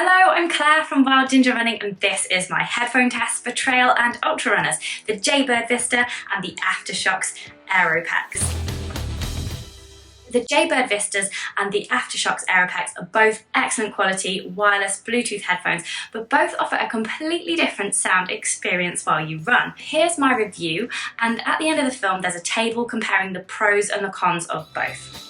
Hello, I'm Claire from Wild Ginger Running, and this is my headphone test for trail and ultra runners, the Jaybird Vista and the Aftershokz Aeropex. The Jaybird Vistas and the Aftershokz Aeropex are both excellent quality wireless Bluetooth headphones, but both offer a completely different sound experience while you run. Here's my review, and at the end of the film there's a table comparing the pros and the cons of both.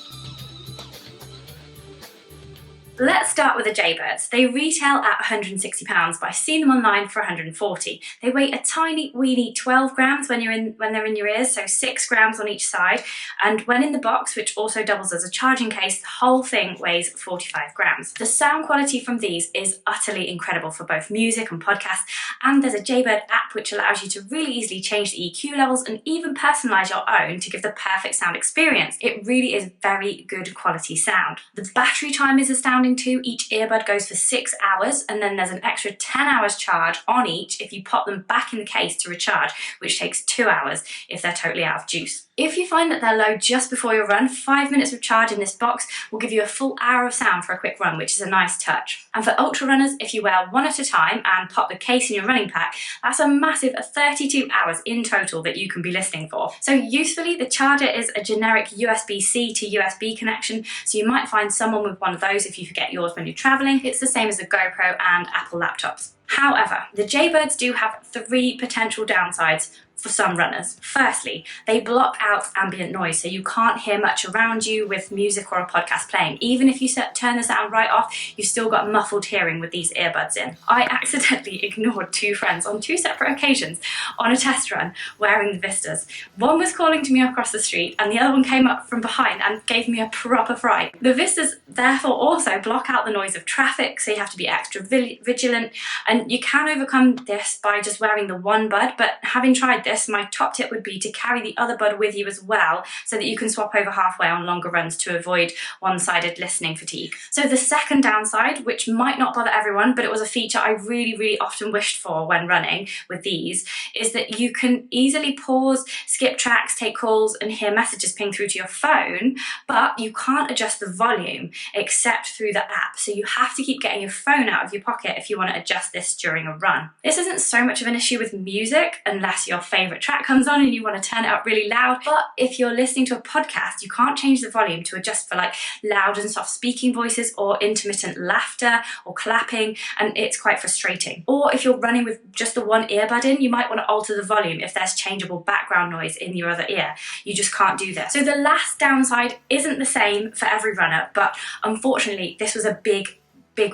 Let's start with the Jaybirds. They retail at £160, but I've seen them online for £140. They weigh a tiny weeny 12 grams when they're in your ears, so 6 grams on each side. And when in the box, which also doubles as a charging case, the whole thing weighs 45 grams. The sound quality from these is utterly incredible for both music and podcasts. And there's a Jaybird app which allows you to really easily change the EQ levels and even personalize your own to give the perfect sound experience. It really is very good quality sound. The battery time is astounding too. Each earbud goes for 6 hours, and then there's an extra 10 hours charge on each if you pop them back in the case to recharge, which takes 2 hours if they're totally out of juice. If you find that they're low just before your run, 5 minutes of charge in this box will give you a full hour of sound for a quick run, which is a nice touch. And for ultra runners, if you wear one at a time and pop the case in your running pack, that's a massive 32 hours in total that you can be listening for. So usefully, the charger is a generic USB-C to USB connection, so you might find someone with one of those if you forget yours when you're traveling. It's the same as the GoPro and Apple laptops. However, the Jaybirds do have 3 potential downsides for some runners. Firstly, they block out ambient noise, so you can't hear much around you with music or a podcast playing. Even if you turn the sound right off, you've still got muffled hearing with these earbuds in. I accidentally ignored 2 friends on 2 separate occasions on a test run wearing the Vistas. One was calling to me across the street and the other one came up from behind and gave me a proper fright. The Vistas therefore also block out the noise of traffic, so you have to be extra vigilant, and you can overcome this by just wearing the one bud, but having tried this, my top tip would be to carry the other bud with you as well, so that you can swap over halfway on longer runs to avoid one-sided listening fatigue. So the second downside, which might not bother everyone, but it was a feature I really often wished for when running with these, is that you can easily pause, skip tracks, take calls and hear messages ping through to your phone, but you can't adjust the volume except through the app, so you have to keep getting your phone out of your pocket if you want to adjust this during a run. This isn't so much of an issue with music, unless your favourite track comes on and you want to turn it up really loud, but if you're listening to a podcast, you can't change the volume to adjust for like loud and soft speaking voices or intermittent laughter or clapping, and it's quite frustrating. Or if you're running with just the one earbud in, you might want to alter the volume if there's changeable background noise in your other ear. You just can't do this. So the last downside isn't the same for every runner, but unfortunately this was a big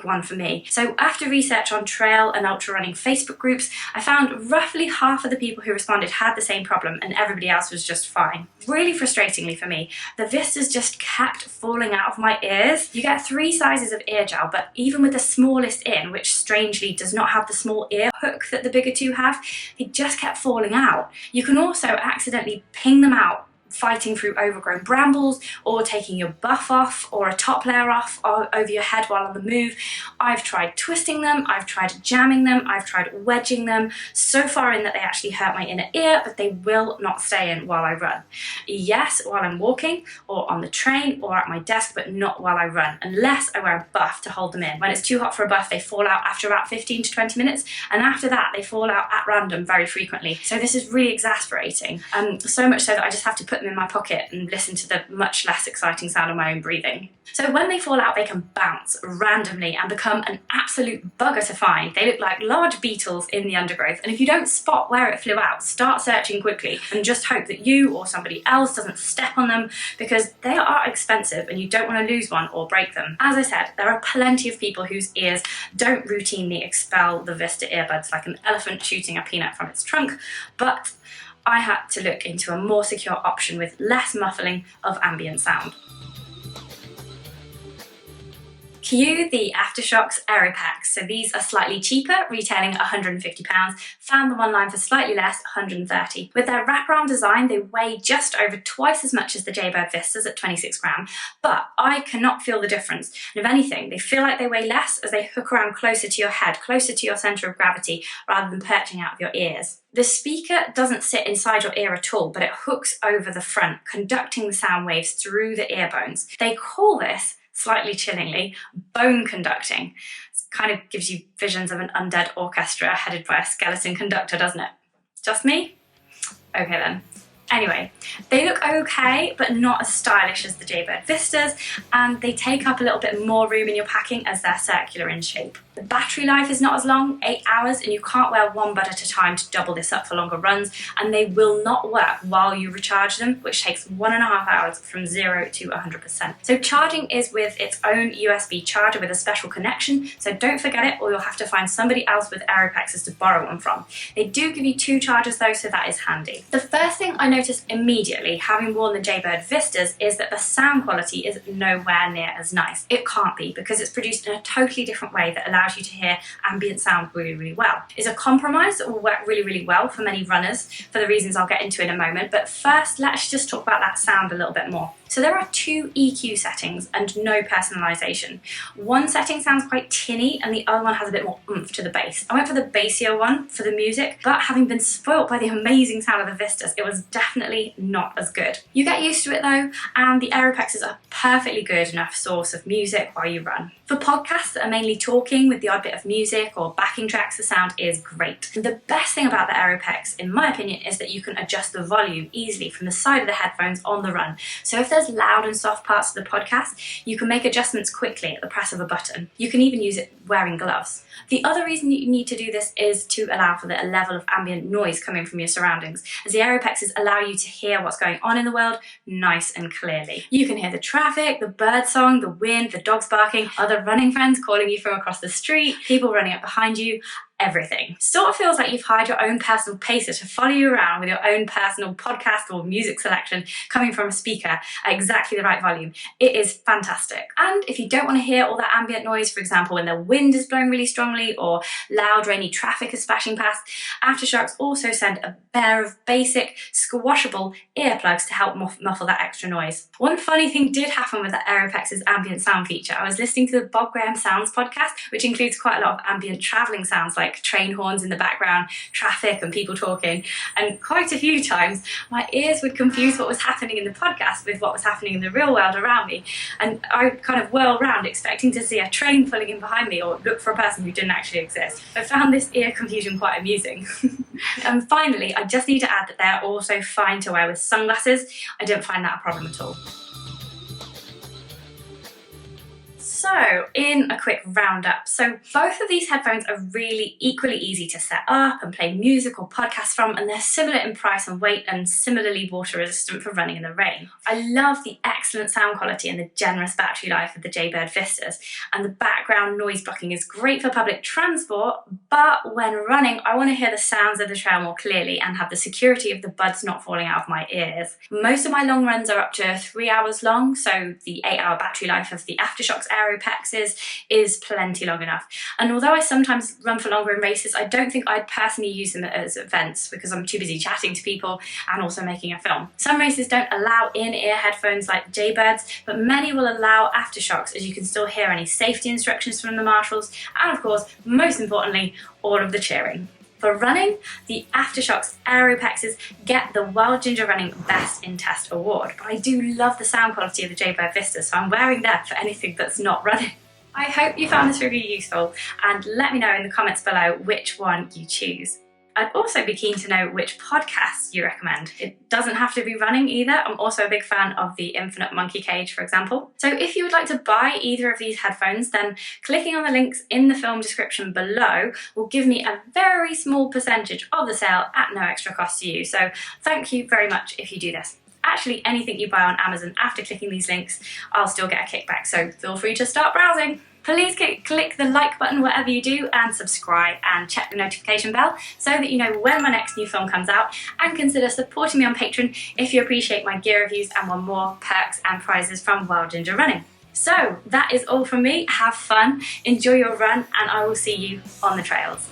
one for me. So after research on trail and ultra running Facebook groups, I found roughly half of the people who responded had the same problem and everybody else was just fine. Really frustratingly for me, the Vistas just kept falling out of my ears. You get 3 sizes of ear gel, but even with the smallest in, which strangely does not have the small ear hook that the bigger 2 have, they just kept falling out. You can also accidentally ping them out fighting through overgrown brambles, or taking your buff off or a top layer off over your head while on the move. I've tried twisting them, I've tried jamming them, I've tried wedging them, so far in that they actually hurt my inner ear, but they will not stay in while I run. Yes, while I'm walking or on the train or at my desk, but not while I run, unless I wear a buff to hold them in. When it's too hot for a buff, they fall out after about 15 to 20 minutes, and after that they fall out at random very frequently. So this is really exasperating, so much so that I just have to put them in my pocket and listen to the much less exciting sound of my own breathing. So when they fall out, they can bounce randomly and become an absolute bugger to find. They look like large beetles in the undergrowth, and if you don't spot where it flew out, start searching quickly and just hope that you or somebody else doesn't step on them, because they are expensive and you don't want to lose one or break them. As I said, there are plenty of people whose ears don't routinely expel the Vista earbuds like an elephant shooting a peanut from its trunk, but I had to look into a more secure option with less muffling of ambient sound. Cue the Aftershokz Aeropex. So these are slightly cheaper, retailing at £150. Found them online for slightly less, £130. With their wraparound design, they weigh just over twice as much as the Jaybird Vistas at 26 grams, but I cannot feel the difference. And if anything, they feel like they weigh less as they hook around closer to your head, closer to your centre of gravity, rather than perching out of your ears. The speaker doesn't sit inside your ear at all, but it hooks over the front, conducting the sound waves through the ear bones. They call this slightly chillingly, bone conducting. It kind of gives you visions of an undead orchestra headed by a skeleton conductor, doesn't it? Just me? Okay then. Anyway, they look okay, but not as stylish as the Jaybird Vistas, and they take up a little bit more room in your packing as they're circular in shape. The battery life is not as long, 8 hours, and you can't wear one bud at a time to double this up for longer runs, and they will not work while you recharge them, which takes 1.5 hours from 0 to 100%. So charging is with its own USB charger with a special connection, so don't forget it, or you'll have to find somebody else with Aeropexes to borrow one from. They do give you 2 chargers though, so that is handy. The first thing I noticed immediately, having worn the Jaybird Vistas, is that the sound quality is nowhere near as nice. It can't be, because it's produced in a totally different way that allows you to hear ambient sound really, really well. It's a compromise that will work really, really well for many runners for the reasons I'll get into in a moment, but first let's just talk about that sound a little bit more. So there are 2 EQ settings and no personalization. One setting sounds quite tinny and the other one has a bit more oomph to the bass. I went for the bassier one for the music, but having been spoilt by the amazing sound of the Vistas, it was definitely not as good. You get used to it though, and the Aeropexes are perfectly good enough source of music while you run. For podcasts that are mainly talking with the odd bit of music or backing tracks, the sound is great. The best thing about the Aeropex, in my opinion, is that you can adjust the volume easily from the side of the headphones on the run. So if there's loud and soft parts of the podcast, you can make adjustments quickly at the press of a button. You can even use it wearing gloves. The other reason you need to do this is to allow for the level of ambient noise coming from your surroundings, as the Aeropexes allow you to hear what's going on in the world nice and clearly. You can hear the traffic, the bird song, the wind, the dogs barking, other running friends calling you from across the street, people running up behind you, everything. Sort of feels like you've hired your own personal pacer to follow you around with your own personal podcast or music selection coming from a speaker at exactly the right volume. It is fantastic. And if you don't want to hear all that ambient noise, for example, when the wind is blowing really strongly or loud rainy traffic is splashing past, Aftershokz also send a pair of basic squashable earplugs to help muffle that extra noise. One funny thing did happen with the Aeropex's ambient sound feature. I was listening to the Bob Graham Sounds podcast, which includes quite a lot of ambient travelling sounds like train horns in the background, traffic and people talking, and quite a few times my ears would confuse what was happening in the podcast with what was happening in the real world around me, and I would kind of whirl around expecting to see a train pulling in behind me or look for a person who didn't actually exist. I found this ear confusion quite amusing. And finally, I just need to add that they're also fine to wear with sunglasses. I didn't find that a problem at all. So, in a quick roundup, so both of these headphones are really equally easy to set up and play music or podcasts from, and they're similar in price and weight and similarly water resistant for running in the rain. I love the excellent sound quality and the generous battery life of the Jaybird Vistas, and the background noise blocking is great for public transport, but when running I want to hear the sounds of the trail more clearly and have the security of the buds not falling out of my ears. Most of my long runs are up to 3 hours long, so the 8-hour battery life of the Aftershokz Aeropex is plenty long enough. And although I sometimes run for longer in races, I don't think I'd personally use them as events because I'm too busy chatting to people and also making a film. Some races don't allow in-ear headphones like Jaybirds, but many will allow Aftershocks, as you can still hear any safety instructions from the marshals, and of course, most importantly, all of the cheering. For running, the Aftershokz Aeropexes get the Wild Ginger Running Best in Test award, but I do love the sound quality of the Jaybird Vista, so I'm wearing them for anything that's not running. I hope you found this review useful, and let me know in the comments below which one you choose. I'd also be keen to know which podcasts you recommend. It doesn't have to be running either. I'm also a big fan of the Infinite Monkey Cage, for example. So if you would like to buy either of these headphones, then clicking on the links in the film description below will give me a very small percentage of the sale at no extra cost to you. So thank you very much if you do this. Actually, anything you buy on Amazon after clicking these links, I'll still get a kickback, so feel free to start browsing. Please click the like button whatever you do, and subscribe and check the notification bell so that you know when my next new film comes out, and consider supporting me on Patreon if you appreciate my gear reviews and want more perks and prizes from Wild Ginger Running. So that is all from me. Have fun, enjoy your run, and I will see you on the trails.